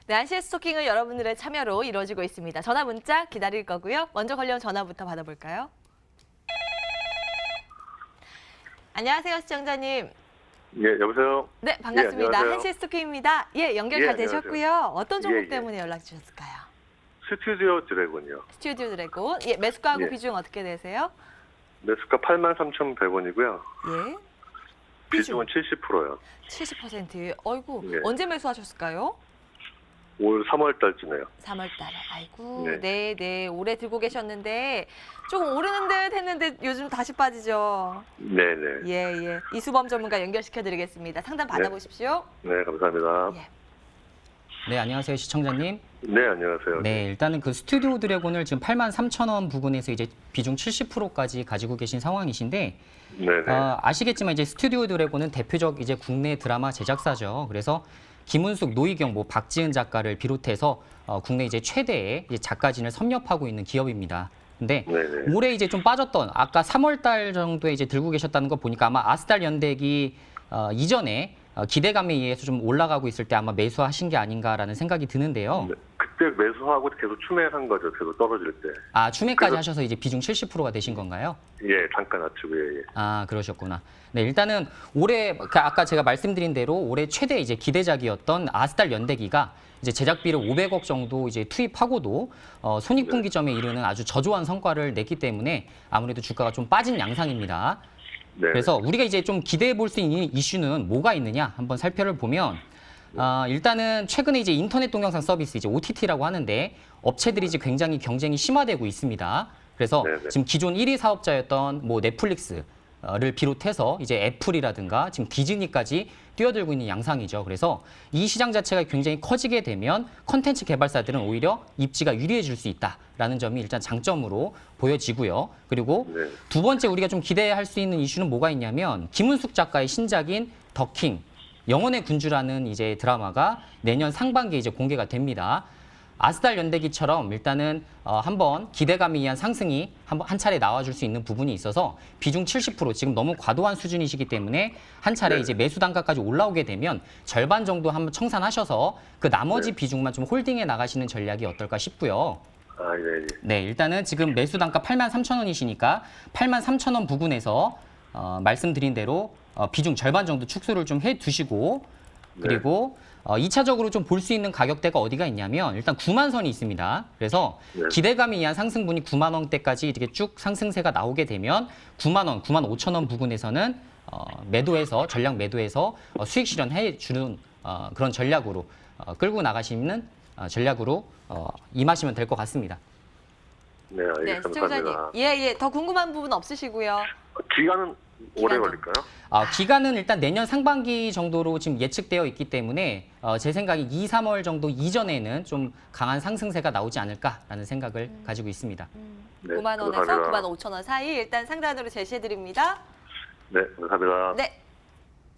네, 한시의 스토킹은 여러분들의 참여로 이루어지고 있습니다. 전화 문자 기다릴 거고요. 먼저 걸려온 전화부터 받아볼까요? 안녕하세요, 시청자님. 예, 여보세요? 네, 반갑습니다. 예, 안녕하세요. 한시의 스토킹입니다. 예, 연결 잘 안녕하세요. 되셨고요. 어떤 종목 예, 예. 때문에 연락 주셨을까요? 스튜디오 드래곤이요. 스튜디오 드래곤. 예, 매수가하고 예. 비중 어떻게 되세요? 매수가 83,100원이고요. 예. 비중은 70%요. 70%. 어이구, 예. 언제 매수하셨을까요? 올 3월 달쯤에요. 3월 달에. 아이고, 네. 네, 오래 들고 계셨는데 조금 오르는 듯 했는데 요즘 다시 빠지죠. 네네. 예. 이수범 전문가 연결시켜 드리겠습니다. 상담 받아보십시오. 네, 감사합니다. 예. 네, 안녕하세요, 시청자님. 네, 안녕하세요. 네, 일단은 그 스튜디오 드래곤을 지금 83,000원 부근에서 이제 비중 70%까지 가지고 계신 상황이신데, 네네. 아시겠지만 이제 스튜디오 드래곤은 대표적 이제 국내 드라마 제작사죠. 그래서 김은숙, 노희경, 뭐 박지은 작가를 비롯해서 국내 이제 최대의 이제 작가진을 섭렵하고 있는 기업입니다. 근데 네네. 올해 이제 좀 빠졌던 아까 3월 달 정도에 이제 들고 계셨다는 거 보니까 아마 아스달 연대기 이전에 기대감에 의해서 좀 올라가고 있을 때 아마 매수하신 게 아닌가라는 생각이 드는데요. 네, 그때 매수하고 계속 추매한 거죠. 계속 떨어질 때. 아, 추매까지 그래서- 하셔서 이제 비중 70%가 되신 건가요? 예, 잠깐 낮추고, 예. 아, 그러셨구나. 네, 일단은 올해 아까 제가 말씀드린 대로 올해 최대 이제 기대작이었던 아스달 연대기가 이제 제작비를 500억 정도 이제 투입하고도 손익분기점에 이르는 아주 저조한 성과를 냈기 때문에 아무래도 주가가 좀 빠진 양상입니다. 네. 그래서 우리가 이제 좀 기대해 볼 수 있는 이슈는 뭐가 있느냐 한번 살펴보면 일단은 최근에 이제 인터넷 동영상 서비스 이제 OTT라고 하는데 업체들이 이제 굉장히 경쟁이 심화되고 있습니다. 그래서 네네. 지금 기존 1위 사업자였던 뭐 넷플릭스를 비롯해서 이제 애플이라든가 지금 디즈니까지 뛰어들고 있는 양상이죠. 그래서 이 시장 자체가 굉장히 커지게 되면 컨텐츠 개발사들은 오히려 입지가 유리해질 수 있다라는 점이 일단 장점으로 보여지고요. 그리고 네. 두 번째 우리가 좀 기대할 수 있는 이슈는 뭐가 있냐면 김은숙 작가의 신작인 더킹 영혼의 군주라는 이제 드라마가 내년 상반기에 이제 공개가 됩니다. 아스달 연대기처럼 일단은 한번 기대감에 의한 상승이 한 차례 나와줄 수 있는 부분이 있어서 비중 70% 지금 너무 과도한 수준이시기 때문에 한 차례 네. 이제 매수 단가까지 올라오게 되면 절반 정도 한번 청산하셔서 그 나머지 네. 비중만 좀 홀딩해 나가시는 전략이 어떨까 싶고요. 아, 예, 예. 네, 일단은 지금 매수 단가 83,000원이시니까 83,000원 부근에서 말씀드린 대로 비중 절반 정도 축소를 좀 해두시고 그리고 2차적으로 좀 볼 수 있는 가격대가 어디가 있냐면 일단 9만 선이 있습니다. 그래서 네. 기대감에 의한 상승분이 9만 원대까지 이렇게 쭉 상승세가 나오게 되면 9만 원, 9만 5천 원 부근에서는 매도해서 전략 매도해서 수익 실현해 주는 그런 전략으로 끌고 나가시는 전략으로 임하시면 될 것 같습니다. 네, 네, 알겠습니다. 시청자님. 감사합니다. 예. 더 궁금한 부분 없으시고요. 기간은 오래 기간은? 걸릴까요? 기간은 일단 내년 상반기 정도로 지금 예측되어 있기 때문에 제 생각에 2, 3월 정도 이전에는 좀 강한 상승세가 나오지 않을까라는 생각을 가지고 있습니다. 네, 9만 원에서 감사합니다. 9만 5천 원 사이 일단 상단으로 제시해 드립니다. 네, 감사합니다. 네.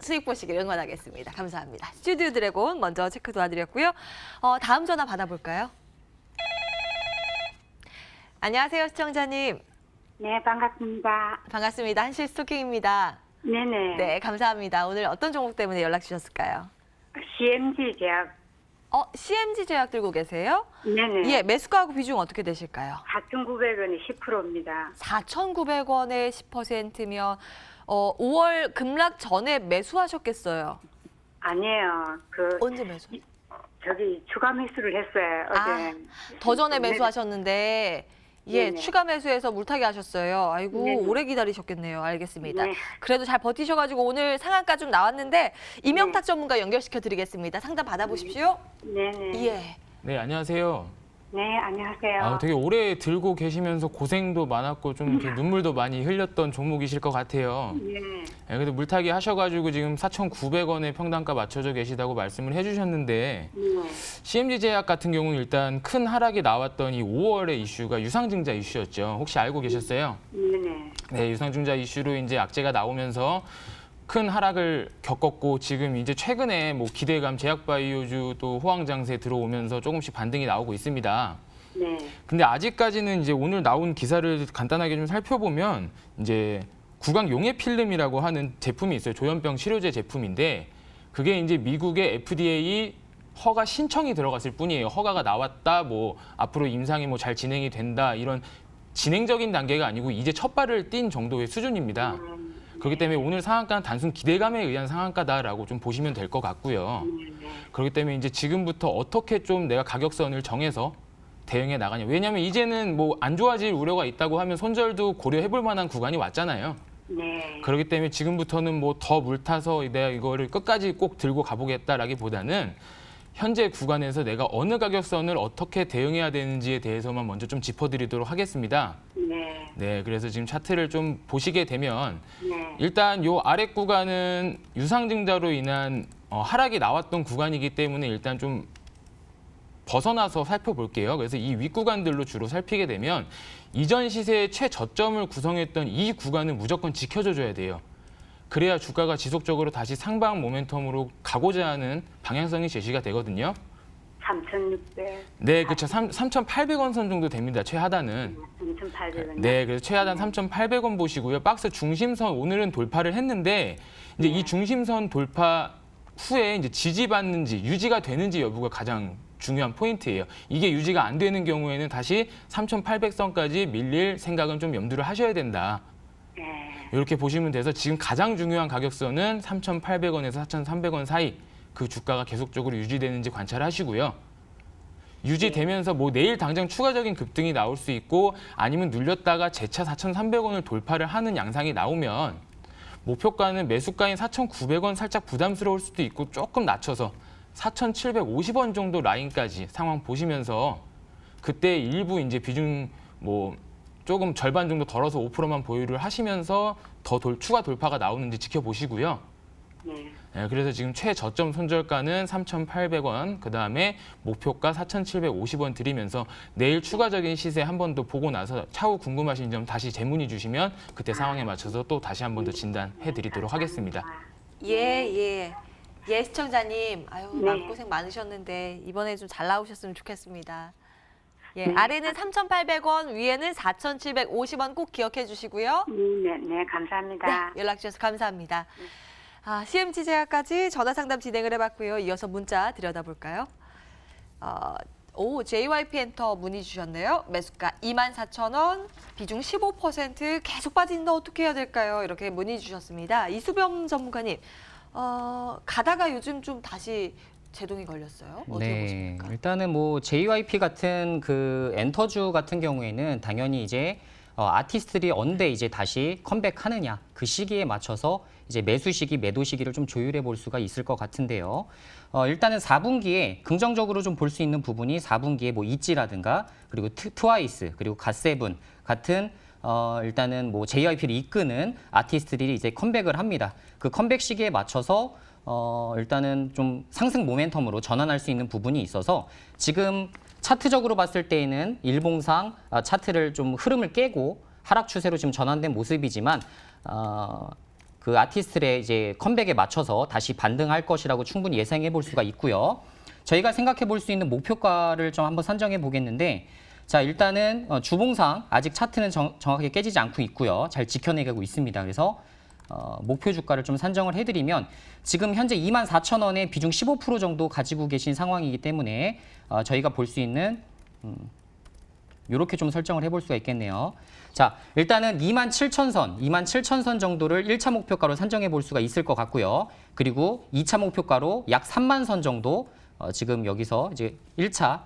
수익 보시길 응원하겠습니다. 감사합니다. 스튜디오 드래곤 먼저 체크 도와드렸고요. 다음 전화 받아볼까요? 안녕하세요, 시청자님. 네, 반갑습니다. 반갑습니다. 한실 스토킹입니다. 네네. 네, 감사합니다. 오늘 어떤 종목 때문에 연락 주셨을까요? CMG 제약. CMG 제약 들고 계세요? 네네. 예, 매수가하고 비중 어떻게 되실까요? 4,900원이 10%입니다. 4,900원에 10%면 5월 급락 전에 매수하셨겠어요. 아니에요. 언제 매수? 저기 추가 매수를 했어요. 어제. 더 전에 네. 매수하셨는데 예, 네네. 추가 매수해서 물타기 하셨어요. 아이고, 네네. 오래 기다리셨겠네요. 알겠습니다. 네. 그래도 잘 버티셔가지고 오늘 상한가 좀 나왔는데 이명탁 전문가 연결시켜 드리겠습니다. 상담 받아보십시오. 네네. 예. 네, 안녕하세요. 네, 안녕하세요. 되게 오래 들고 계시면서 고생도 많았고 좀 이렇게 눈물도 많이 흘렸던 종목이실 것 같아요. 네. 네, 그래도 물타기 하셔가지고 지금 4,900원에 평단가 맞춰져 계시다고 말씀을 해주셨는데 네. CMG 제약 같은 경우는 일단 큰 하락이 나왔던 이 5월의 이슈가 유상증자 이슈였죠. 혹시 알고 계셨어요? 네네. 네, 유상증자 이슈로 이제 악재가 나오면서 큰 하락을 겪었고 지금 이제 최근에 뭐 기대감 제약바이오주 또 호황장세 들어오면서 조금씩 반등이 나오고 있습니다. 네. 근데 아직까지는 이제 오늘 나온 기사를 간단하게 좀 살펴보면 이제 구강 용해 필름이라고 하는 제품이 있어요. 조현병 치료제 제품인데 그게 이제 미국의 FDA 허가 신청이 들어갔을 뿐이에요. 허가가 나왔다, 뭐 앞으로 임상이 뭐 잘 진행이 된다 이런 진행적인 단계가 아니고 이제 첫 발을 띈 정도의 수준입니다. 그렇기 때문에 오늘 상한가는 단순 기대감에 의한 상한가다라고 좀 보시면 될 것 같고요. 그렇기 때문에 이제 지금부터 어떻게 좀 내가 가격선을 정해서 대응해 나가냐. 왜냐하면 이제는 뭐 안 좋아질 우려가 있다고 하면 손절도 고려해볼 만한 구간이 왔잖아요. 네. 그렇기 때문에 지금부터는 뭐 더 물타서 내가 이거를 끝까지 꼭 들고 가보겠다라기보다는 현재 구간에서 내가 어느 가격선을 어떻게 대응해야 되는지에 대해서만 먼저 좀 짚어드리도록 하겠습니다. 네. 네, 그래서 지금 차트를 좀 보시게 되면 네. 일단 요 아래 구간은 유상증자로 인한 하락이 나왔던 구간이기 때문에 일단 좀 벗어나서 살펴볼게요. 그래서 이 윗구간들로 주로 살피게 되면 이전 시세의 최저점을 구성했던 이 구간은 무조건 지켜줘야 돼요. 그래야 주가가 지속적으로 다시 상방 모멘텀으로 가고자 하는 방향성이 제시가 되거든요. 3,600. 네, 그렇죠. 3,800원 선 정도 됩니다. 최하단은. 3,800원. 네, 그래서 최하단 3,800원 보시고요. 박스 중심선 오늘은 돌파를 했는데 이제 이 중심선 돌파 후에 이제 지지받는지 유지가 되는지 여부가 가장 중요한 포인트예요. 이게 유지가 안 되는 경우에는 다시 3,800선까지 밀릴 생각은 좀 염두를 하셔야 된다. 네. 이렇게 보시면 돼서 지금 가장 중요한 가격선은 3,800원에서 4,300원 사이 그 주가가 계속적으로 유지되는지 관찰하시고요. 유지되면서 뭐 내일 당장 추가적인 급등이 나올 수 있고 아니면 눌렸다가 재차 4,300원을 돌파를 하는 양상이 나오면 목표가는 매수가인 4,900원 살짝 부담스러울 수도 있고 조금 낮춰서 4,750원 정도 라인까지 상황 보시면서 그때 일부 이제 비중 뭐 조금 절반 정도 덜어서 5%만 보유를 하시면서 더 추가 돌파가 나오는지 지켜보시고요. 네. 네, 그래서 지금 최저점 손절가는 3,800원, 그 다음에 목표가 4,750원 드리면서 내일 추가적인 시세 한 번 더 보고 나서 차후 궁금하신 점 다시 재문의 주시면 그때 상황에 맞춰서 또 다시 한 번 더 진단해 드리도록 하겠습니다. 예. 예, 시청자님. 아유, 네. 마음고생 많으셨는데 이번에 좀 잘 나오셨으면 좋겠습니다. 예, 네. 아래는 3,800원, 위에는 4,750원 꼭 기억해 주시고요. 네, 감사합니다. 네, 연락 주셔서 감사합니다. CMG 제약까지 전화 상담 진행을 해봤고요. 이어서 문자 들여다볼까요? JYP 엔터 문의 주셨네요. 매수가 24,000원, 비중 15% 계속 빠진다 어떻게 해야 될까요? 이렇게 문의 주셨습니다. 이수범 전문가님, 가다가 요즘 좀 다시 제동이 걸렸어요. 어떻게 보십니까? 일단은 뭐 JYP 같은 그 엔터주 같은 경우에는 당연히 이제 아티스트들이 언제 이제 다시 컴백하느냐 그 시기에 맞춰서 이제 매수 시기, 매도 시기를 좀 조율해 볼 수가 있을 것 같은데요. 일단은 4분기에 긍정적으로 좀 볼 수 있는 부분이 4분기에 뭐 있지라든가 그리고 트와이스 그리고 갓세븐 같은 일단은 뭐 JYP를 이끄는 아티스트들이 이제 컴백을 합니다. 그 컴백 시기에 맞춰서 일단은 좀 상승 모멘텀으로 전환할 수 있는 부분이 있어서 지금 차트적으로 봤을 때에는 일봉상 차트를 좀 흐름을 깨고 하락 추세로 지금 전환된 모습이지만 그 아티스트의 이제 컴백에 맞춰서 다시 반등할 것이라고 충분히 예상해 볼 수가 있고요. 저희가 생각해 볼 수 있는 목표가를 좀 한번 선정해 보겠는데 자, 일단은 주봉상 아직 차트는 정확하게 깨지지 않고 있고요. 잘 지켜내고 있습니다. 그래서 목표 주가를 좀 산정을 해드리면 지금 현재 24,000원에 비중 15% 정도 가지고 계신 상황이기 때문에 저희가 볼 수 있는 이렇게 좀 설정을 해볼 수가 있겠네요. 자, 일단은 27,000선 정도를 1차 목표가로 산정해 볼 수가 있을 것 같고요. 그리고 2차 목표가로 약 3만 선 정도 지금 여기서 이제 1차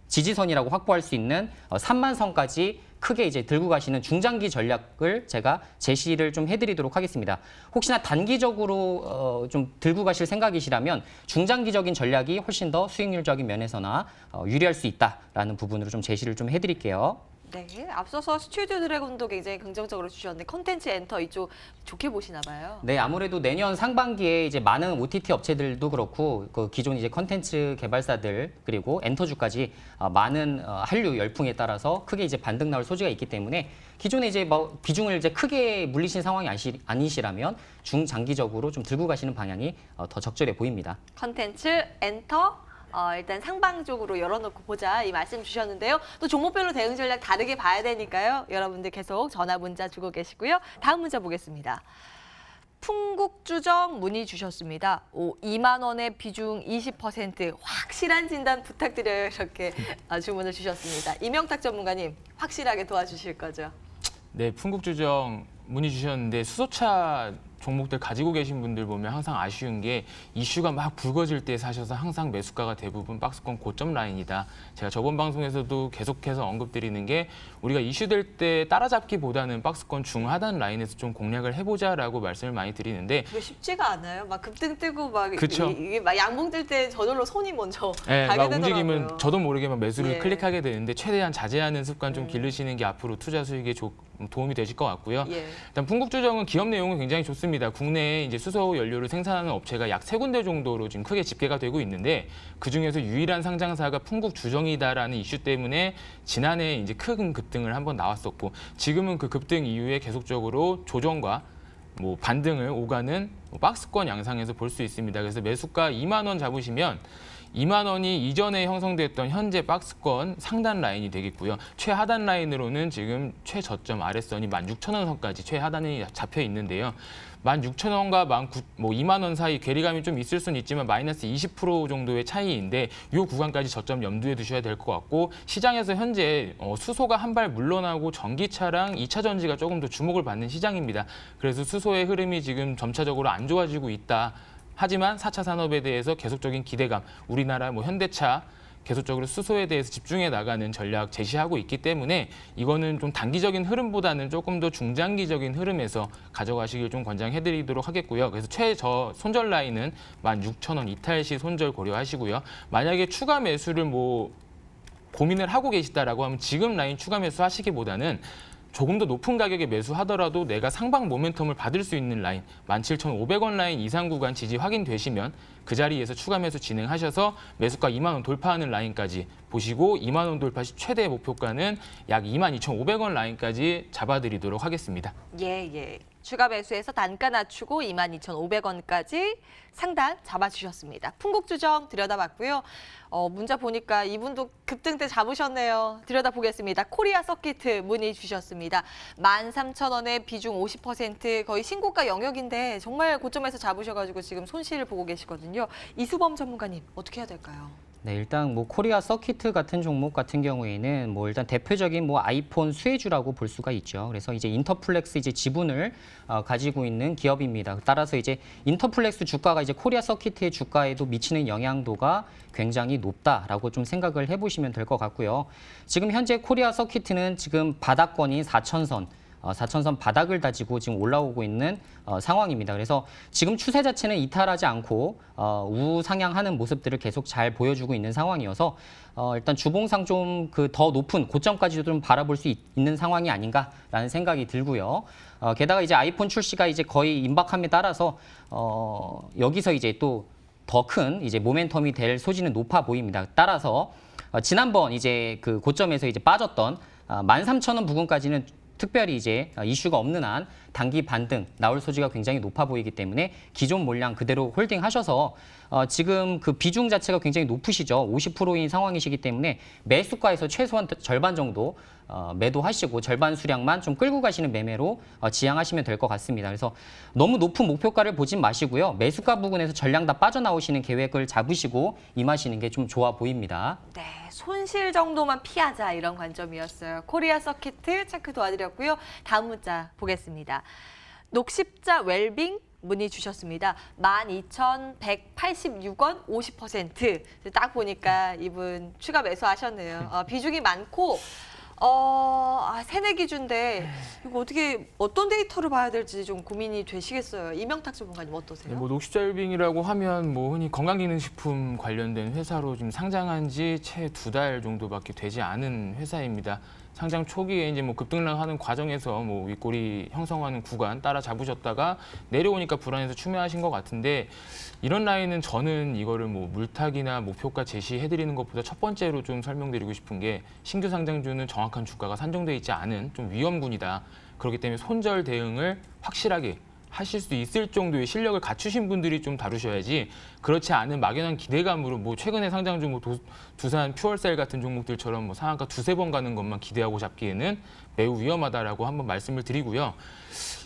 지지선이라고 확보할 수 있는 3만 선까지 크게 이제 들고 가시는 중장기 전략을 제가 제시를 좀 해드리도록 하겠습니다. 혹시나 단기적으로 좀 들고 가실 생각이시라면 중장기적인 전략이 훨씬 더 수익률적인 면에서나 유리할 수 있다라는 부분으로 좀 제시를 좀 해드릴게요. 네, 앞서서 스튜디오 드래곤도 굉장히 긍정적으로 주셨는데 컨텐츠 엔터 이쪽 좋게 보시나 봐요. 네, 아무래도 내년 상반기에 이제 많은 OTT 업체들도 그렇고 그 기존 이제 컨텐츠 개발사들 그리고 엔터주까지 많은 한류 열풍에 따라서 크게 이제 반등 나올 소지가 있기 때문에 기존에 이제 뭐 비중을 이제 크게 물리신 상황이 아니시라면 중장기적으로 좀 들고 가시는 방향이 더 적절해 보입니다. 컨텐츠 엔터 일단 상방 쪽으로 열어놓고 보자 이 말씀 주셨는데요. 또 종목별로 대응 전략 다르게 봐야 되니까요. 여러분들 계속 전화 문자 주고 계시고요. 다음 문자 보겠습니다. 풍국주정 문의 주셨습니다. 2만 원의 비중 20% 확실한 진단 부탁드려요. 이렇게 주문을 주셨습니다. 이명탁 전문가님 확실하게 도와주실 거죠? 네, 풍국주정 문의 주셨는데 수소차 종목들 가지고 계신 분들 보면 항상 아쉬운 게 이슈가 막 불거질 때 사셔서 항상 매수가가 대부분 박스권 고점 라인이다. 제가 저번 방송에서도 계속해서 언급드리는 게 우리가 이슈될 때 따라잡기보다는 박스권 중하단 라인에서 좀 공략을 해보자라고 말씀을 많이 드리는데 그게 쉽지가 않아요. 막 급등 뜨고 막 그쵸. 이게 막 양봉 뜰 때 저절로 손이 먼저 네, 가게 막 되더라고요. 움직이면 저도 모르게 막 매수를 예. 클릭하게 되는데 최대한 자제하는 습관 좀 기르시는 게 앞으로 투자 수익에 도움이 되실 것 같고요. 예. 일단 풍국주정은 기업 내용은 굉장히 좋습니다. 국내에 이제 수소 연료를 생산하는 업체가 약 3군데 정도로 지금 크게 집계가 되고 있는데 그 중에서 유일한 상장사가 풍국주정이다라는 이슈 때문에 지난해 이제 큰 급등을 한번 나왔었고 지금은 그 급등 이후에 계속적으로 조정과 뭐 반등을 오가는 박스권 양상에서 볼 수 있습니다. 그래서 매수가 2만 원 잡으시면 2만 원이 이전에 형성됐던 현재 박스권 상단 라인이 되겠고요. 최하단 라인으로는 지금 최저점 아랫선이 16,000원 선까지 최하단이 잡혀 있는데요. 16,000원과 2만 원 사이 괴리감이 좀 있을 수는 있지만 마이너스 20% 정도의 차이인데 이 구간까지 저점 염두에 두셔야 될 것 같고 시장에서 현재 수소가 한 발 물러나고 전기차랑 2차 전지가 조금 더 주목을 받는 시장입니다. 그래서 수소의 흐름이 지금 점차적으로 안 좋아지고 있다. 하지만 4차 산업에 대해서 계속적인 기대감, 우리나라 현대차 계속적으로 수소에 대해서 집중해 나가는 전략 제시하고 있기 때문에 이거는 좀 단기적인 흐름보다는 조금 더 중장기적인 흐름에서 가져가시길 좀 권장해드리도록 하겠고요. 그래서 손절 라인은 16,000원 이탈 시 손절 고려하시고요. 만약에 추가 매수를 고민을 하고 계시다라고 하면 지금 라인 추가 매수 하시기보다는 조금 더 높은 가격에 매수하더라도 내가 상방 모멘텀을 받을 수 있는 라인 17,500원 라인 이상 구간 지지 확인되시면 그 자리에서 추가 매수 진행하셔서 매수가 2만 원 돌파하는 라인까지 보시고 2만 원 돌파 시 최대 목표가는 약 22,500원 라인까지 잡아드리도록 하겠습니다. 예. 추가 매수해서 단가 낮추고 22,500원까지 상단 잡아주셨습니다. 풍국주정 들여다봤고요. 문자 보니까 이분도 급등 때 잡으셨네요. 들여다보겠습니다. 코리아 서키트 문의 주셨습니다. 13,000원에 비중 50% 거의 신고가 영역인데 정말 고점에서 잡으셔가지고 지금 손실을 보고 계시거든요. 이수범 전문가님 어떻게 해야 될까요? 네, 일단 코리아 서키트 같은 종목 같은 경우에는 일단 대표적인 아이폰 수혜주라고 볼 수가 있죠. 그래서 이제 인터플렉스 이제 지분을 가지고 있는 기업입니다. 따라서 이제 인터플렉스 주가가 이제 코리아 서키트의 주가에도 미치는 영향도가 굉장히 높다라고 좀 생각을 해보시면 될 것 같고요. 지금 현재 코리아 서키트는 지금 바닥권인 4,000선. 4,000선 바닥을 다지고 지금 올라오고 있는 상황입니다. 그래서 지금 추세 자체는 이탈하지 않고 우상향하는 모습들을 계속 잘 보여주고 있는 상황이어서 일단 주봉상 좀 더 높은 고점까지도 좀 바라볼 수 있는 상황이 아닌가라는 생각이 들고요. 게다가 이제 아이폰 출시가 이제 거의 임박함에 따라서 여기서 이제 또 더 큰 이제 모멘텀이 될 소지는 높아 보입니다. 따라서 지난번 이제 그 고점에서 이제 빠졌던 13,000원 부근까지는 특별히 이제 이슈가 없는 한 단기 반등 나올 소지가 굉장히 높아 보이기 때문에 기존 물량 그대로 홀딩하셔서 지금 그 비중 자체가 굉장히 높으시죠. 50%인 상황이시기 때문에 매수가에서 최소한 절반 정도 매도하시고 절반 수량만 좀 끌고 가시는 매매로 지향하시면 될 것 같습니다. 그래서 너무 높은 목표가를 보진 마시고요. 매수가 부근에서 전량 다 빠져나오시는 계획을 잡으시고 임하시는 게 좀 좋아 보입니다. 네, 손실 정도만 피하자 이런 관점이었어요. 코리아 서키트 체크 도와드렸고요. 다음 문자 보겠습니다. 녹십자 웰빙 문의 주셨습니다. 12,186원 50%. 딱 보니까 이분 추가 매수하셨네요. 비중이 많고 세내 기준인데 이거 어떤 데이터를 봐야 될지 좀 고민이 되시겠어요. 이명탁 전문가님 어떠세요? 네, 녹십자웰빙이라고 하면 흔히 건강기능식품 관련된 회사로 지금 상장한 지 채 2달 정도밖에 되지 않은 회사입니다. 상장 초기에 이제 급등락하는 과정에서 윗꼬리 형성하는 구간 따라 잡으셨다가 내려오니까 불안해서 추매하신 것 같은데 이런 라인은 저는 이거를 물타기나 목표가 제시해드리는 것보다 첫 번째로 좀 설명드리고 싶은 게 신규 상장주는 정확한 주가가 산정돼 있지 않은 좀 위험군이다. 그렇기 때문에 손절 대응을 확실하게 하실 수 있을 정도의 실력을 갖추신 분들이 좀 다루셔야지 그렇지 않은 막연한 기대감으로 최근에 상장주 두산 퓨얼셀 같은 종목들처럼 상한가 2-3번 가는 것만 기대하고 잡기에는 매우 위험하다라고 한번 말씀을 드리고요.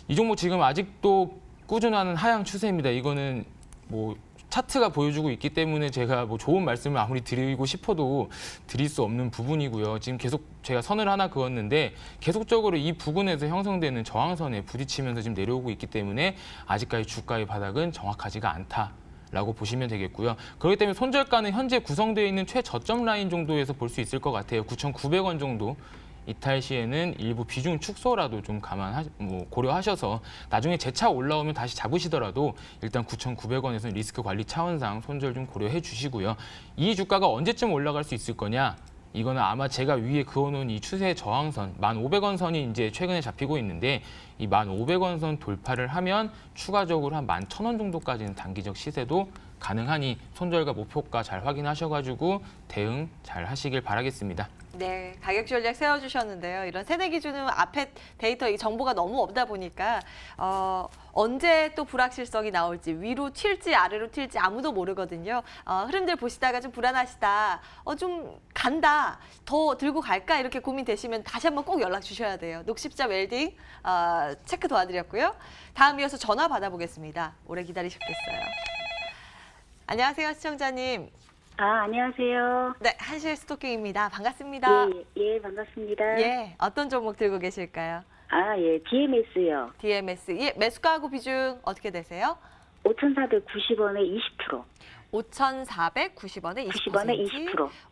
이 종목 지금 아직도 꾸준한 하향 추세입니다. 이거는 뭐 차트가 보여주고 있기 때문에 제가 뭐 좋은 말씀을 아무리 드리고 싶어도 드릴 수 없는 부분이고요. 지금 계속 제가 선을 하나 그었는데 계속적으로 이 부근에서 형성되는 저항선에 부딪히면서 지금 내려오고 있기 때문에 아직까지 주가의 바닥은 정확하지가 않다라고 보시면 되겠고요. 그렇기 때문에 손절가는 현재 구성되어 있는 최저점 라인 정도에서 볼 수 있을 것 같아요. 9,900원 정도. 이탈 시에는 일부 비중 축소라도 좀 고려하셔서 나중에 재차 올라오면 다시 잡으시더라도 일단 9,900원에서는 리스크 관리 차원상 손절 좀 고려해 주시고요. 이 주가가 언제쯤 올라갈 수 있을 거냐? 이거는 아마 제가 위에 그어놓은 이 추세 저항선 1,500원 선이 이제 최근에 잡히고 있는데 이 1,500원 선 돌파를 하면 추가적으로 한 11,000원 정도까지는 단기적 시세도 가능하니 손절과 목표가 잘 확인하셔가지고 대응 잘 하시길 바라겠습니다. 네, 가격 전략 세워주셨는데요. 이런 세대 기준은 앞에 데이터 이 정보가 너무 없다 보니까 언제 또 불확실성이 나올지 위로 튈지 아래로 튈지 아무도 모르거든요. 흐름들 보시다가 좀 불안하시다, 좀 간다, 더 들고 갈까 이렇게 고민되시면 다시 한번 꼭 연락 주셔야 돼요. 녹십자 웰딩 체크 도와드렸고요. 다음 이어서 전화 받아보겠습니다. 오래 기다리셨겠어요. 안녕하세요, 시청자님. 안녕하세요. 네, 한실 스토킹입니다. 반갑습니다. 예, 반갑습니다. 예, 어떤 종목 들고 계실까요? 예, DMS요. DMS. 예, 매수가하고 비중 어떻게 되세요? 5,490원에 20%. 5,490원에 20%. 90원에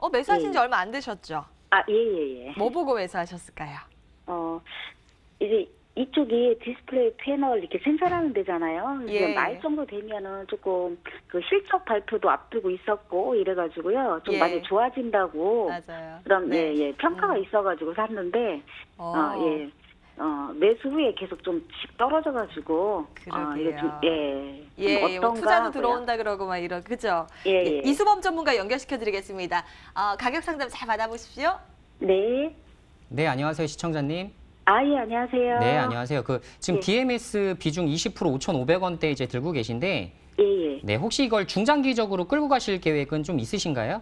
20%. 매수하신 지 예. 얼마 안 되셨죠? 예. 뭐 보고 매수하셨을까요? 이제 이쪽이 디스플레이 패널 이렇게 생산하는 데잖아요. 예. 말 정도 되면은 조금 그 실적 발표도 앞두고 있었고 이래가지고요. 좀 예. 많이 좋아진다고. 맞아요. 그럼 네. 예, 평가가 있어가지고 샀는데 매수 후에 계속 좀 떨어져가지고 그러게요. 이게 좀 예, 어떤가 투자도 하고요. 들어온다 그러고 막 이런, 그죠? 예. 이수범 전문가 연결시켜드리겠습니다. 가격 상담 잘 받아보십시오. 네. 네, 안녕하세요, 시청자님. 예, 안녕하세요. 네, 안녕하세요. 지금 예. DMS 비중 20% 5,500원대 이제 들고 계신데, 예. 네, 혹시 이걸 중장기적으로 끌고 가실 계획은 좀 있으신가요?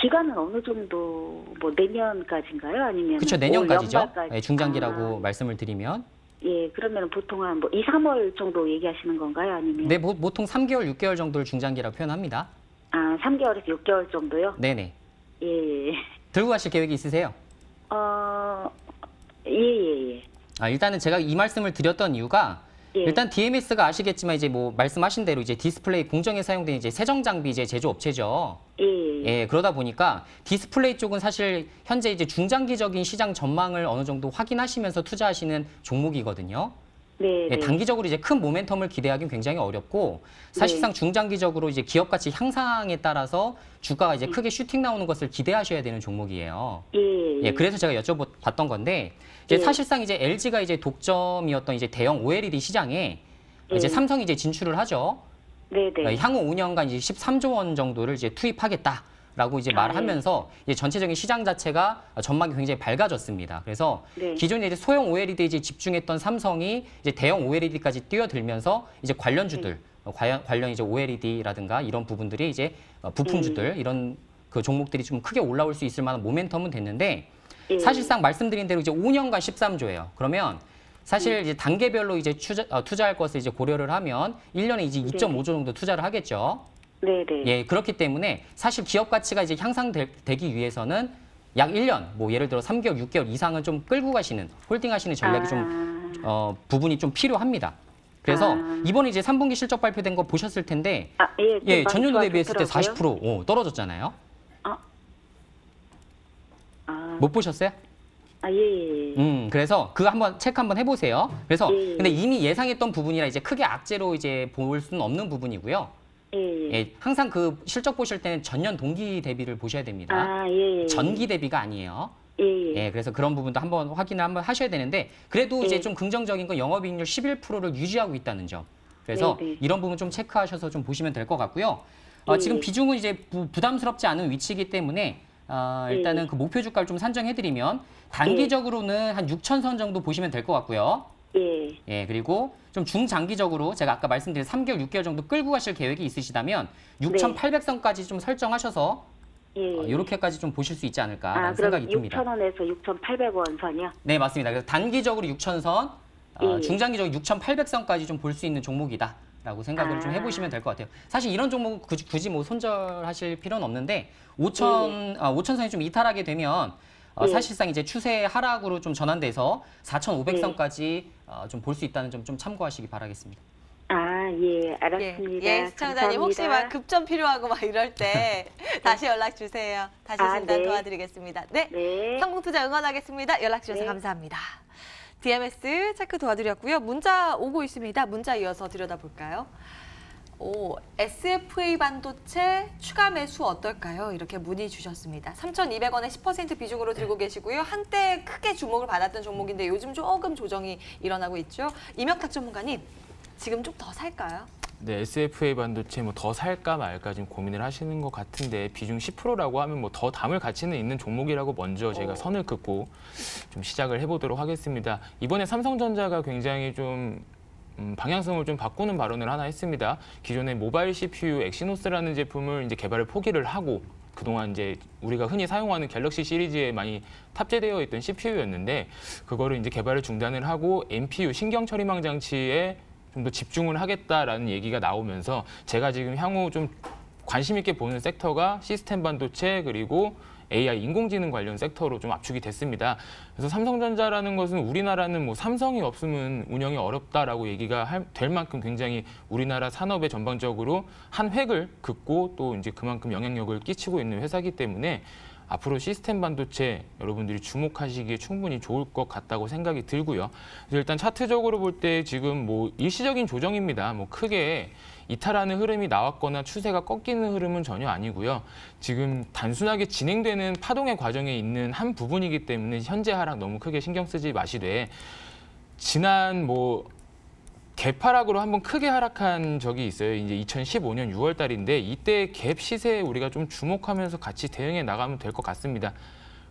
기간은 어느 정도 뭐 내년까지인가요? 아니면 그렇죠, 올 내년까지죠. 연말까지? 네, 중장기라고 말씀을 드리면. 예, 그러면 보통 한 뭐 2, 3월 정도 얘기하시는 건가요? 아니면 네, 보통 3개월, 6개월 정도를 중장기라고 표현합니다. 3개월에서 6개월 정도요? 네네. 예. 들고 가실 계획이 있으세요? 예. 일단은 제가 이 말씀을 드렸던 이유가 예. 일단 DMS가 아시겠지만 이제 뭐 말씀하신 대로 이제 디스플레이 공정에 사용되는 이제 세정 장비 이제 제조업체죠. 예. 예, 그러다 보니까 디스플레이 쪽은 사실 현재 이제 중장기적인 시장 전망을 어느 정도 확인하시면서 투자하시는 종목이거든요. 네. 예, 단기적으로 이제 큰 모멘텀을 기대하기는 굉장히 어렵고 사실상 중장기적으로 이제 기업 가치 향상에 따라서 주가가 이제 크게 슈팅 나오는 것을 기대하셔야 되는 종목이에요. 예. 그래서 제가 여쭤봤던 건데 이제 예. 사실상 이제 LG가 이제 독점이었던 이제 대형 OLED 시장에 이제 예. 삼성이 이제 진출을 하죠. 네. 향후 5년간 이제 13조 원 정도를 이제 투입하겠다라고 이제 말하면서 이제 전체적인 시장 자체가 전망이 굉장히 밝아졌습니다. 그래서 네. 기존에 이제 소형 OLED에 이제 집중했던 삼성이 이제 대형 OLED까지 뛰어들면서 이제 관련주들 관련 이제 OLED라든가 이런 부분들이 이제 부품주들 이런 그 종목들이 좀 크게 올라올 수 있을 만한 모멘텀은 됐는데 예. 사실상 말씀드린 대로 이제 5년간 13조예요. 그러면 사실 이제 단계별로 이제 투자할 것을 이제 고려를 하면 1년에 이제 2.5조 정도 투자를 하겠죠. 네. 예, 그렇기 때문에 사실 기업 가치가 이제 향상되기 위해서는 약 1년, 뭐 예를 들어 3개월, 6개월 이상은 좀 끌고 가시는, 홀딩하시는 전략이 좀 부분이 좀 필요합니다. 그래서 이번에 이제 3분기 실적 발표된 거 보셨을 텐데 예. 전년도 대비했을 때 좋아졌더라고요. 40% 떨어졌잖아요. 아. 못 보셨어요? 예. 그래서 그거 한번 체크 한번 해보세요. 그래서 예. 근데 이미 예상했던 부분이라 이제 크게 악재로 이제 볼 수는 없는 부분이고요. 예. 예, 항상 그 실적 보실 때는 전년 동기 대비를 보셔야 됩니다. 예. 전기 대비가 아니에요. 예. 예, 그래서 그런 부분도 한번 확인을 한번 하셔야 되는데 그래도 이제 예. 좀 긍정적인 건 영업이익률 11%를 유지하고 있다는 점. 그래서 네. 이런 부분 좀 체크하셔서 좀 보시면 될 것 같고요. 예. 지금 비중은 이제 부담스럽지 않은 위치이기 때문에 일단은 그 목표 주가를 좀 산정해드리면 단기적으로는 한 6,000선 정도 보시면 될 것 같고요. 예, 그리고 좀 중장기적으로 제가 아까 말씀드린 3개월, 6개월 정도 끌고 가실 계획이 있으시다면 6,800선까지 좀 설정하셔서 이렇게까지 좀 보실 수 있지 않을까라는 생각이 그럼 듭니다. 6,000원에서 6,800원 선이요? 네, 맞습니다. 그래서 단기적으로 6,000선, 예. 중장기적인 6,800선까지 좀 볼 수 있는 종목이다라고 생각을 좀 해보시면 될 것 같아요. 사실 이런 종목 굳이 뭐 손절하실 필요는 없는데 5,000선이 좀 이탈하게 되면 예. 사실상 이제 추세 하락으로 좀 전환돼서 4,500선까지 좀 볼 수 있다는 점 좀 참고하시기 바라겠습니다. 아, 예, 알았습니다. 예, 시청자님 혹시 막 감사합니다. 급전 필요하고 막 이럴 때 다시 연락 주세요. 다시 아, 진단 네. 도와드리겠습니다. 네, 네. 성공투자 응원하겠습니다. 연락 주셔서 네. 감사합니다. DMS 체크 도와드렸고요. 문자 오고 있습니다. 문자 이어서 들여다볼까요? SFA 반도체 추가 매수 어떨까요? 이렇게 문의 주셨습니다. 3,200원에 10% 비중으로 들고 계시고요. 한때 크게 주목을 받았던 종목인데 요즘 조금 조정이 일어나고 있죠. 이명탁 전문가님, 지금 좀 더 살까요? 네, SFA 반도체 뭐 더 살까 말까 지금 고민을 하시는 것 같은데 비중 10%라고 하면 뭐 더 담을 가치는 있는 종목이라고 먼저 제가 선을 긋고 좀 시작을 해보도록 하겠습니다. 이번에 삼성전자가 굉장히 좀 방향성을 좀 바꾸는 발언을 하나 했습니다. 기존의 모바일 CPU 엑시노스라는 제품을 이제 개발을 포기를 하고 그동안 이제 우리가 흔히 사용하는 갤럭시 시리즈에 많이 탑재되어 있던 CPU였는데 그거를 이제 개발을 중단을 하고 NPU 신경 처리망 장치에 좀 더 집중을 하겠다라는 얘기가 나오면서 제가 지금 향후 좀 관심 있게 보는 섹터가 시스템 반도체 그리고 AI 인공지능 관련 섹터로 좀 압축이 됐습니다. 그래서 삼성전자라는 것은 우리나라는 뭐 삼성이 없으면 운영이 어렵다라고 얘기가 될 만큼 굉장히 우리나라 산업에 전반적으로 한 획을 긋고 또 이제 그만큼 영향력을 끼치고 있는 회사이기 때문에 앞으로 시스템 반도체 여러분들이 주목하시기에 충분히 좋을 것 같다고 생각이 들고요. 그래서 일단 차트적으로 볼 때 지금 뭐 일시적인 조정입니다. 뭐 크게 이탈하는 흐름이 나왔거나 추세가 꺾이는 흐름은 전혀 아니고요. 지금 단순하게 진행되는 파동의 과정에 있는 한 부분이기 때문에 현재 하락 너무 크게 신경 쓰지 마시되 지난 뭐 개파락으로 한번 크게 하락한 적이 있어요. 이제 2015년 6월 달인데 이때 갭 시세에 우리가 좀 주목하면서 같이 대응해 나가면 될 것 같습니다.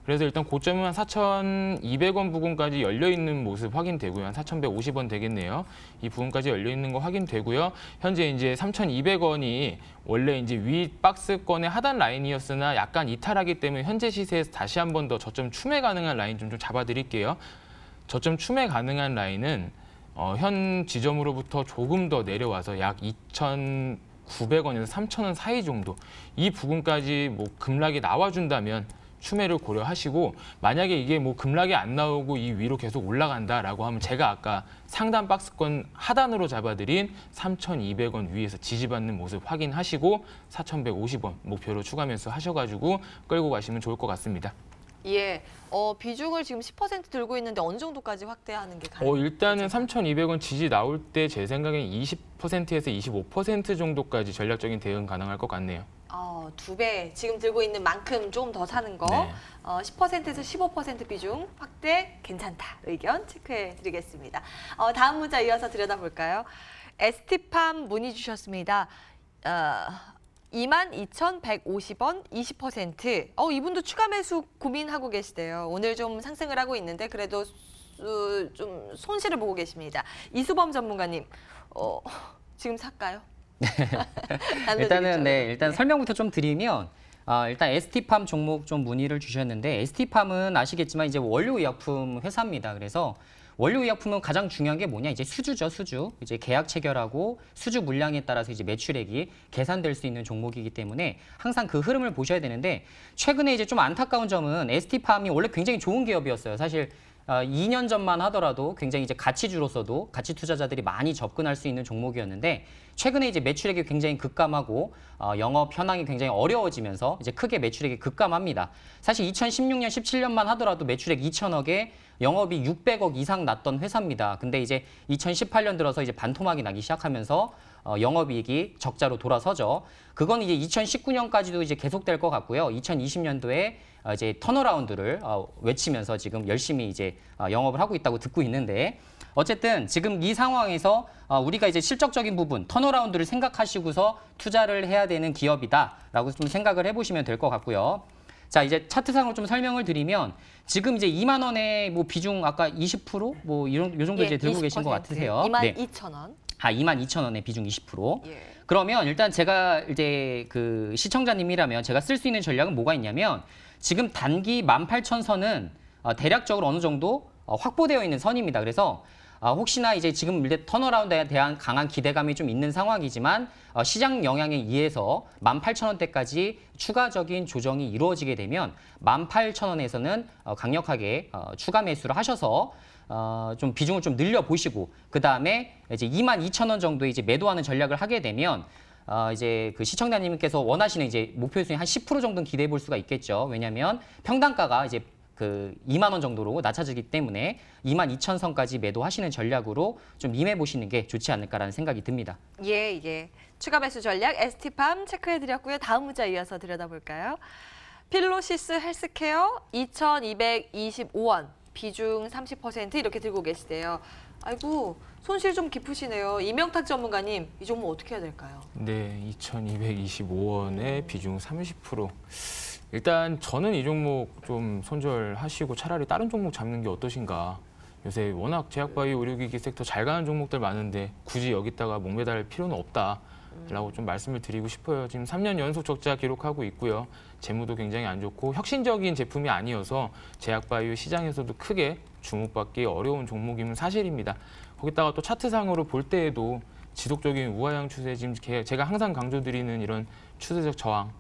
그래서 일단 고점은 한 4,200원 부근까지 열려 있는 모습 확인되고요. 한 4,150원 되겠네요. 이 부분까지 열려 있는 거 확인되고요. 현재 이제 3,200원이 원래 이제 위 박스권의 하단 라인이었으나 약간 이탈하기 때문에 현재 시세에서 다시 한 번 더 저점 추매 가능한 라인 좀 잡아드릴게요. 저점 추매 가능한 라인은 현 지점으로부터 조금 더 내려와서 약 2,900원에서 3,000원 사이 정도 이 부분까지 뭐 급락이 나와준다면 추매를 고려하시고 만약에 이게 뭐 급락이 안 나오고 이 위로 계속 올라간다라고 하면 제가 아까 상단 박스권 하단으로 잡아드린 3,200원 위에서 지지받는 모습 확인하시고 4,150원 목표로 추가 매수 하셔가지고 끌고 가시면 좋을 것 같습니다. 예, 비중을 지금 10% 들고 있는데 어느 정도까지 확대하는 게 가능할까요? 일단은 3,200원 지지 나올 때 제 생각엔 20%에서 25% 정도까지 전략적인 대응 가능할 것 같네요. 2배, 지금 들고 있는 만큼 조금 더 사는 거. 네. 10%에서 15% 비중 확대 괜찮다. 의견 체크해 드리겠습니다. 다음 문자 이어서 들여다볼까요? ST팜 문의 주셨습니다. 22,150원 20%. 이분도 추가 매수 고민하고 계시대요. 오늘 좀 상승을 하고 있는데 그래도 좀 손실을 보고 계십니다. 이수범 전문가님, 지금 살까요? 일단은 일단 설명부터 좀 드리면 일단 ST팜 종목 좀 문의를 주셨는데 ST팜은 아시겠지만 이제 원료의약품 회사입니다. 그래서 원료의약품은 가장 중요한 게 뭐냐? 이제 수주죠, 수주. 이제 계약 체결하고 수주 물량에 따라서 이제 매출액이 계산될 수 있는 종목이기 때문에 항상 그 흐름을 보셔야 되는데 최근에 이제 좀 안타까운 점은 ST팜이 원래 굉장히 좋은 기업이었어요. 사실 2년 전만 하더라도 굉장히 이제 가치주로서도 가치 투자자들이 많이 접근할 수 있는 종목이었는데 최근에 이제 매출액이 굉장히 급감하고 영업 현황이 굉장히 어려워지면서 이제 크게 매출액이 급감합니다. 사실 2016년, 17년만 하더라도 매출액 2천억에 영업이 600억 이상 났던 회사입니다. 근데 이제 2018년 들어서 이제 반토막이 나기 시작하면서 영업이익이 적자로 돌아서죠. 그건 이제 2019년까지도 이제 계속될 것 같고요. 2020년도에 이제 턴어라운드를 외치면서 지금 열심히 이제 영업을 하고 있다고 듣고 있는데 어쨌든 지금 이 상황에서 우리가 이제 실적적인 부분 턴어라운드를 생각하시고서 투자를 해야 되는 기업이다라고 좀 생각을 해보시면 될 것 같고요. 자, 이제 차트상으로 좀 설명을 드리면 지금 이제 2만 원의 뭐 비중 아까 20% 뭐 요 정도 이제 들고 계신 것 같으세요. 22,000원. 22,000원의 비중 20%. 예. 그러면 일단 제가 이제 그 시청자님이라면 제가 쓸 수 있는 전략은 뭐가 있냐면 지금 단기 18,000선은 대략적으로 어느 정도 확보되어 있는 선입니다. 그래서 혹시나 이제 지금 일대 턴어라운드에 대한 강한 기대감이 좀 있는 상황이지만 시장 영향에 의해서 18,000원대까지 추가적인 조정이 이루어지게 되면 18,000원에서는 강력하게 추가 매수를 하셔서 좀 비중을 좀 늘려 보시고 그 다음에 이제 22,000원 정도에 이제 매도하는 전략을 하게 되면 이제 그 시청자님께서 원하시는 이제 목표 수익 한 10% 정도는 기대해 볼 수가 있겠죠. 왜냐하면 평단가가 이제 그 2만 원 정도로 낮춰지기 때문에 22,000선까지 매도하시는 전략으로 좀 임해 보시는 게 좋지 않을까라는 생각이 듭니다. 예, 예. 추가 매수 전략 ST팜 체크해드렸고요. 다음 문자 이어서 들여다볼까요? 필로시스 헬스케어 2,225원, 비중 30% 이렇게 들고 계시대요. 아이고, 손실 좀 깊으시네요. 이명탁 전문가님, 이 종목 어떻게 해야 될까요? 네, 2,225원에 비중 30%. 일단 저는 이 종목 좀 손절하시고 차라리 다른 종목 잡는 게 어떠신가. 요새 워낙 제약바이오 의료기기 섹터 잘 가는 종목들 많은데 굳이 여기다가 목매달 필요는 없다라고 좀 말씀을 드리고 싶어요. 지금 3년 연속 적자 기록하고 있고요. 재무도 굉장히 안 좋고 혁신적인 제품이 아니어서 제약바이오 시장에서도 크게 주목받기 어려운 종목임은 사실입니다. 거기다가 또 차트상으로 볼 때에도 지속적인 우하향 추세, 지금 제가 항상 강조드리는 이런 추세적 저항,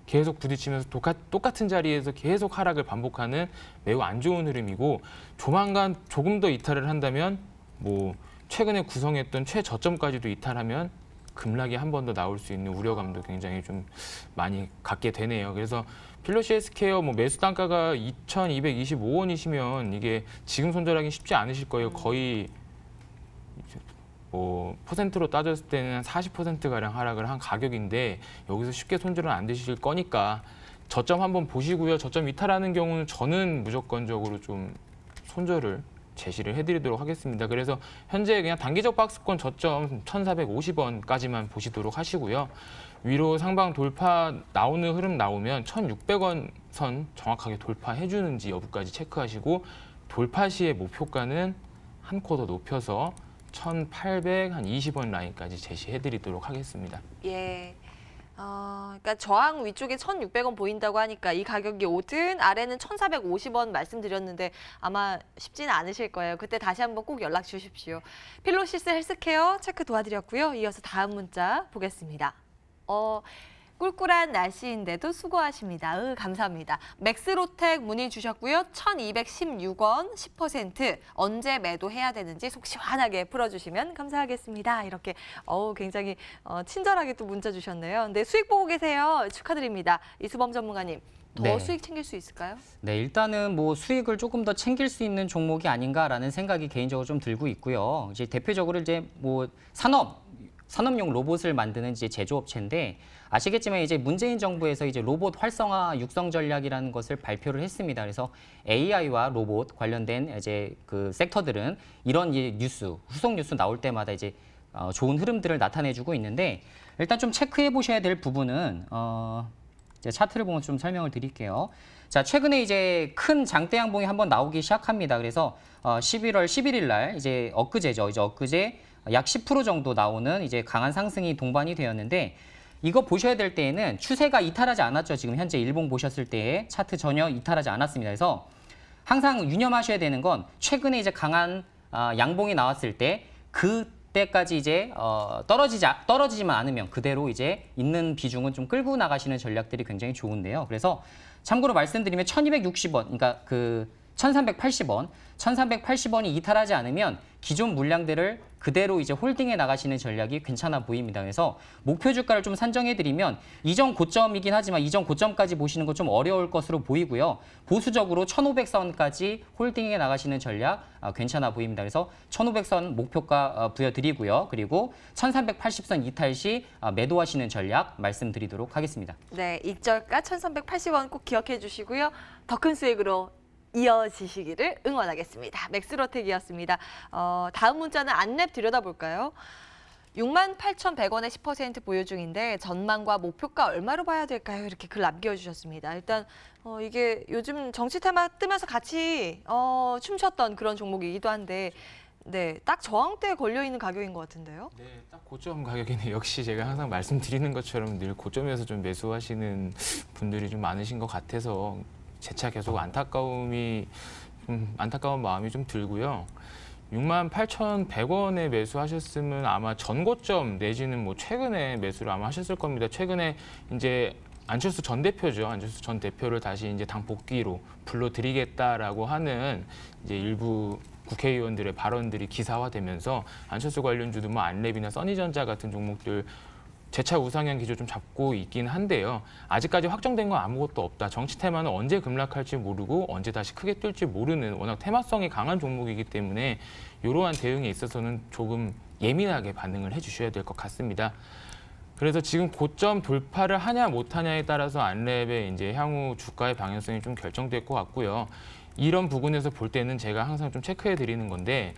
계속 부딪히면서 똑같은 자리에서 계속 하락을 반복하는 매우 안 좋은 흐름이고 조만간 조금 더 이탈을 한다면 뭐 최근에 구성했던 최저점까지도 이탈하면 급락이 한 번 더 나올 수 있는 우려감도 굉장히 좀 많이 갖게 되네요. 그래서 필로시 헬스케어 뭐 매수 단가가 2,225원이시면 이게 지금 손절하기 쉽지 않으실 거예요. 거의 뭐 퍼센트로 따졌을 때는 40%가량 하락을 한 가격인데 여기서 쉽게 손절은 안 되실 거니까 저점 한번 보시고요. 저점 이탈하는 경우는 저는 무조건적으로 좀 손절을 제시를 해드리도록 하겠습니다. 그래서 현재 그냥 단기적 박스권 저점 1,450원까지만 보시도록 하시고요. 위로 상방 돌파 나오는 흐름 나오면 1,600원 선 정확하게 돌파해 주는지 여부까지 체크하시고 돌파 시의 목표가는 한 코 더 높여서 1,820원 라인까지 제시해드리도록 하겠습니다. 예. 그러니까 저항 위쪽에 1,600원 보인다고 하니까 이 가격이 오든 아래는 1,450원 말씀드렸는데 아마 쉽지는 않으실 거예요. 그때 다시 한번 꼭 연락 주십시오. 필로시스 헬스케어 체크 도와드렸고요. 이어서 다음 문자 보겠습니다. 꿀꿀한 날씨인데도 수고하십니다. 감사합니다. 맥스로텍 문의 주셨고요. 1,216원 10% 언제 매도해야 되는지 속 시원하게 풀어주시면 감사하겠습니다. 이렇게 굉장히 친절하게 또 문자 주셨네요. 근데 수익 보고 계세요. 축하드립니다. 이수범 전문가님. 더 네. 수익 챙길 수 있을까요? 네, 일단은 뭐 수익을 조금 더 챙길 수 있는 종목이 아닌가라는 생각이 개인적으로 좀 들고 있고요. 이제 대표적으로 이제 뭐 산업용 로봇을 만드는 이제 제조업체인데 아시겠지만 이제 문재인 정부에서 이제 로봇 활성화 육성 전략이라는 것을 발표를 했습니다. 그래서 AI와 로봇 관련된 이제 그 섹터들은 이런 뉴스, 후속 뉴스 나올 때마다 이제 좋은 흐름들을 나타내주고 있는데 일단 좀 체크해 보셔야 될 부분은 이제 차트를 보면 좀 설명을 드릴게요. 자, 최근에 이제 큰 장대 양봉이 한번 나오기 시작합니다. 그래서 11월 11일 날 이제 엊그제죠. 이제 엊그제 약 10% 정도 나오는 이제 강한 상승이 동반이 되었는데 이거 보셔야 될 때에는 추세가 이탈하지 않았죠. 지금 현재 일봉 보셨을 때에 차트 전혀 이탈하지 않았습니다. 그래서 항상 유념하셔야 되는 건 최근에 이제 강한 양봉이 나왔을 때 그때까지 이제 떨어지지만 않으면 그대로 이제 있는 비중은 좀 끌고 나가시는 전략들이 굉장히 좋은데요. 그래서 참고로 말씀드리면 1,260원, 그러니까 그 1,380원, 1,380원이 이탈하지 않으면 기존 물량들을 그대로 이제 홀딩해 나가시는 전략이 괜찮아 보입니다. 그래서 목표 주가를 좀 산정해드리면 이전 고점이긴 하지만 이전 고점까지 보시는 건 좀 어려울 것으로 보이고요. 보수적으로 1,500선까지 홀딩해 나가시는 전략 괜찮아 보입니다. 그래서 1,500선 목표가 부여드리고요. 그리고 1,380선 이탈 시 매도하시는 전략 말씀드리도록 하겠습니다. 네, 익절가 1,380원 꼭 기억해 주시고요. 더 큰 수익으로 이어지시기를 응원하겠습니다. 맥스로텍이었습니다. 다음 문자는 안랩 들여다볼까요? 68,100원에 10% 보유 중인데 전망과 목표가 얼마로 봐야 될까요? 이렇게 글 남겨주셨습니다. 일단 이게 요즘 정치 테마 뜨면서 같이 춤췄던 그런 종목이기도 한데 네, 딱 저항대에 걸려있는 가격인 것 같은데요? 네, 딱 고점 가격이네. 역시 제가 항상 말씀드리는 것처럼 늘 고점에서 좀 매수하시는 분들이 좀 많으신 것 같아서 재차 계속 안타까운 마음이 좀 들고요. 68,100원에 매수하셨으면 아마 전고점 내지는 뭐 최근에 매수를 아마 하셨을 겁니다. 최근에 이제 안철수 전 대표죠. 안철수 전 대표를 다시 이제 당 복귀로 불러들이겠다라고 하는 이제 일부 국회의원들의 발언들이 기사화되면서 안철수 관련주도 뭐 안랩이나 써니전자 같은 종목들 재차 우상향 기조 좀 잡고 있긴 한데요. 아직까지 확정된 건 아무것도 없다. 정치 테마는 언제 급락할지 모르고 언제 다시 크게 뛸지 모르는 워낙 테마성이 강한 종목이기 때문에 이러한 대응에 있어서는 조금 예민하게 반응을 해주셔야 될 것 같습니다. 그래서 지금 고점 돌파를 하냐 못하냐에 따라서 안랩의 이제 향후 주가의 방향성이 좀 결정될 것 같고요. 이런 부분에서 볼 때는 제가 항상 좀 체크해 드리는 건데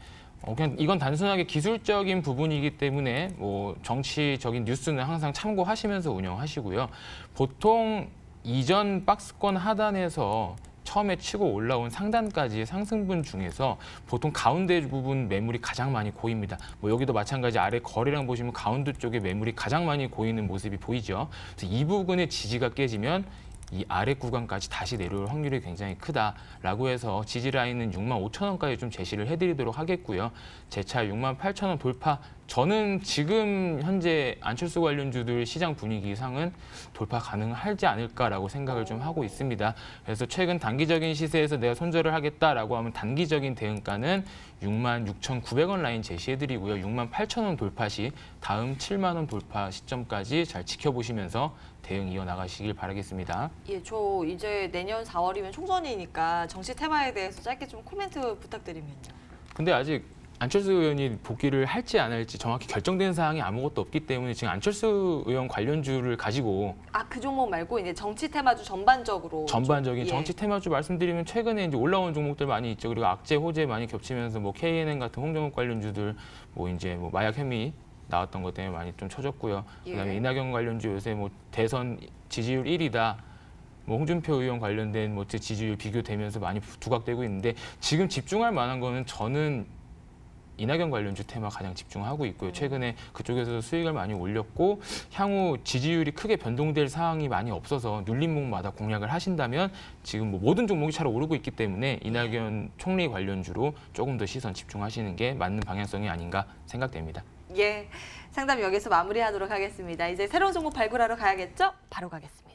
그냥 이건 단순하게 기술적인 부분이기 때문에 뭐 정치적인 뉴스는 항상 참고하시면서 운영하시고요. 보통 이전 박스권 하단에서 처음에 치고 올라온 상단까지의 상승분 중에서 보통 가운데 부분 매물이 가장 많이 고입니다. 뭐 여기도 마찬가지 아래 거래량 보시면 가운데 쪽에 매물이 가장 많이 고이는 모습이 보이죠. 그래서 이 부분의 지지가 깨지면 이 아래 구간까지 다시 내려올 확률이 굉장히 크다라고 해서 지지 라인은 65,000원까지 좀 제시를 해드리도록 하겠고요. 재차 68,000원 돌파. 저는 지금 현재 안철수 관련주들 시장 분위기상은 돌파 가능하지 않을까라고 생각을 좀 하고 있습니다. 그래서 최근 단기적인 시세에서 내가 손절을 하겠다라고 하면 단기적인 대응가는 66,900원 라인 제시해드리고요. 68,000원 돌파 시 다음 7만 원 돌파 시점까지 잘 지켜보시면서 대응 이어나가시길 바라겠습니다. 예, 저 이제 내년 4월이면 총선이니까 정치 테마에 대해서 짧게 좀 코멘트 부탁드리면요. 근데 아직 안철수 의원이 복귀를 할지 안 할지 정확히 결정된 사항이 아무것도 없기 때문에 지금 안철수 의원 관련주를 가지고 그 종목 말고 이제 정치 테마주 전반적으로 전반적인 좀, 예. 정치 테마주 말씀드리면 최근에 이제 올라온 종목들 많이 있죠. 그리고 악재 호재 많이 겹치면서 뭐 KNN 같은 홍정욱 관련주들 뭐 이제 뭐 마약 혐의 나왔던 것 때문에 많이 좀 쳐졌고요. 예. 그다음에 이낙연 관련주 요새 뭐 대선 지지율 1위다. 뭐 홍준표 의원 관련된 뭐 지지율 비교되면서 많이 두각되고 있는데 지금 집중할 만한 거는 저는 이낙연 관련주 테마 가장 집중하고 있고요. 최근에 그쪽에서 수익을 많이 올렸고 향후 지지율이 크게 변동될 사항이 많이 없어서 눌림목마다 공략을 하신다면 지금 뭐 모든 종목이 잘 오르고 있기 때문에 이낙연 총리 관련주로 조금 더 시선 집중하시는 게 맞는 방향성이 아닌가 생각됩니다. 예, 상담 여기서 마무리하도록 하겠습니다. 이제 새로운 종목 발굴하러 가야겠죠? 바로 가겠습니다.